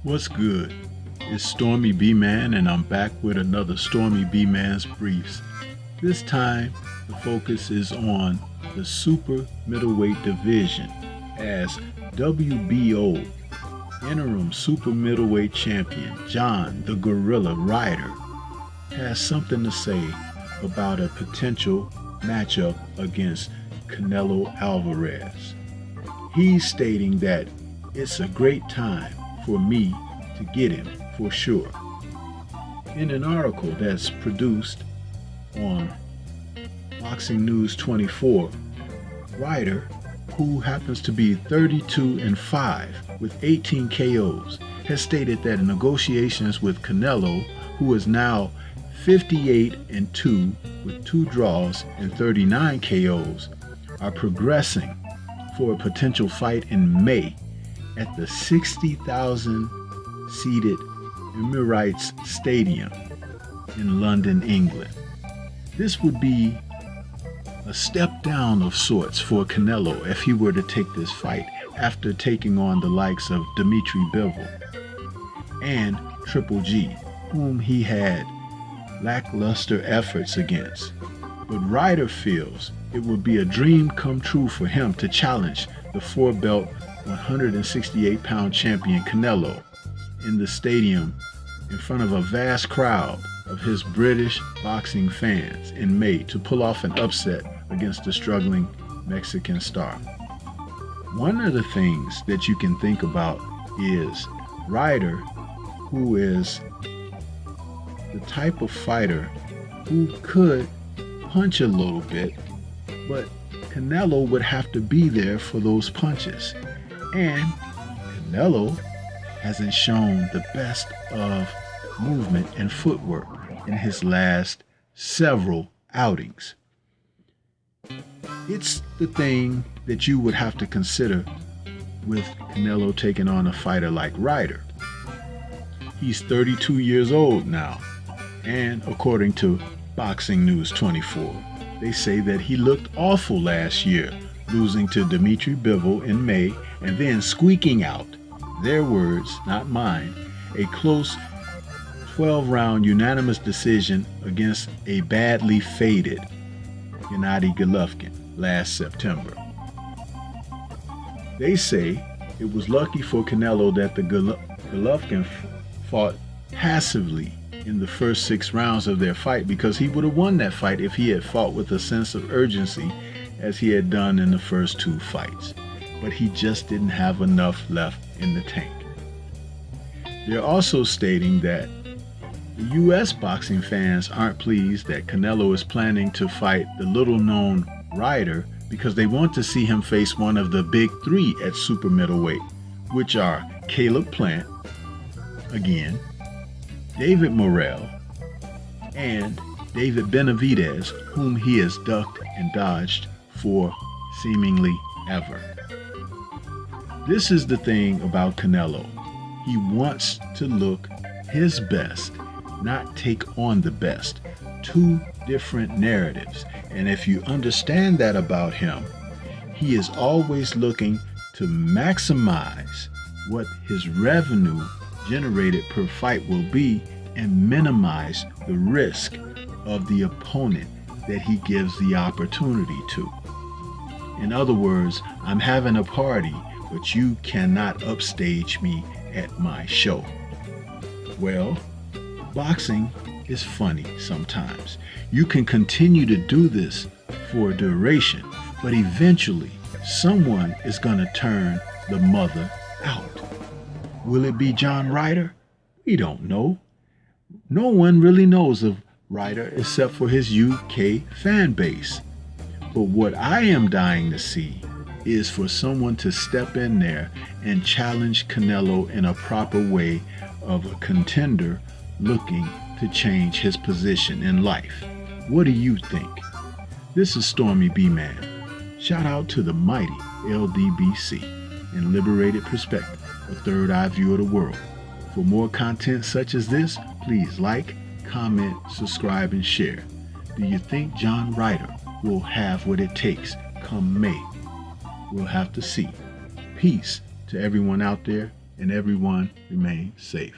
What's good? It's Stormy B-Man and I'm back with another Stormybman'S briefs. This time the focus is on the super middleweight division as WBO interim super middleweight champion John the Gorilla Ryder has something to say about a potential matchup against Canelo Alvarez. He's stating that it's a great time for me to get him for sure. In an article that's produced on Boxing News 24, Ryder, who happens to be 32-5 with 18 KOs, has stated that negotiations with Canelo, who is now 58-2 with 2 draws and 39 KOs, are progressing for a potential fight in May at the 60,000 seated Emirates Stadium in London, England. This would be a step down of sorts for Canelo if he were to take this fight after taking on the likes of Dimitri Bivol and Triple G, whom he had lackluster efforts against. But Ryder feels it would be a dream come true for him to challenge the 4-belt 168-pound champion Canelo in the stadium in front of a vast crowd of his British boxing fans in May to pull off an upset against the struggling Mexican star. One of the things that you can think about is Ryder, who is the type of fighter who could punch a little bit, but Canelo would have to be there for those punches. And Canelo hasn't shown the best of movement and footwork in his last several outings. It's the thing that you would have to consider with Canelo taking on a fighter like Ryder. He's 32 years old now, and according to Boxing News 24, they say that he looked awful last year, losing to Dimitri Bivol in May and then squeaking out, their words, not mine, a close 12-round unanimous decision against a badly faded Gennady Golovkin last September. They say it was lucky for Canelo that the Golovkin fought passively in the first 6 rounds of their fight, because he would have won that fight if he had fought with a sense of urgency as he had done in the first 2 fights. But he just didn't have enough left in the tank. They're also stating that the U.S. boxing fans aren't pleased that Canelo is planning to fight the little-known Ryder because they want to see him face one of the big 3 at super middleweight, which are Caleb Plant, again, David Morrell, and David Benavidez, whom he has ducked and dodged for seemingly ever. This is the thing about Canelo. He wants to look his best, not take on the best. 2 different narratives. And if you understand that about him, he is always looking to maximize what his revenue generated per fight will be and minimize the risk of the opponent that he gives the opportunity to. In other words, I'm having a party, but you cannot upstage me at my show. Well, boxing is funny sometimes. You can continue to do this for a duration, but eventually someone is going to turn the mother out. Will it be John Ryder? We don't know. No one really knows of Ryder except for his UK fan base. But what I am dying to see is for someone to step in there and challenge Canelo in a proper way of a contender looking to change his position in life. What do you think? This is Stormy B-Man. Shout out to the mighty LDBC and Liberated Perspective, a third eye view of the world. For more content such as this, please like, comment, subscribe, and share. Do you think John Ryder will have what it takes come May? We'll have to see. Peace to everyone out there, and everyone remain safe.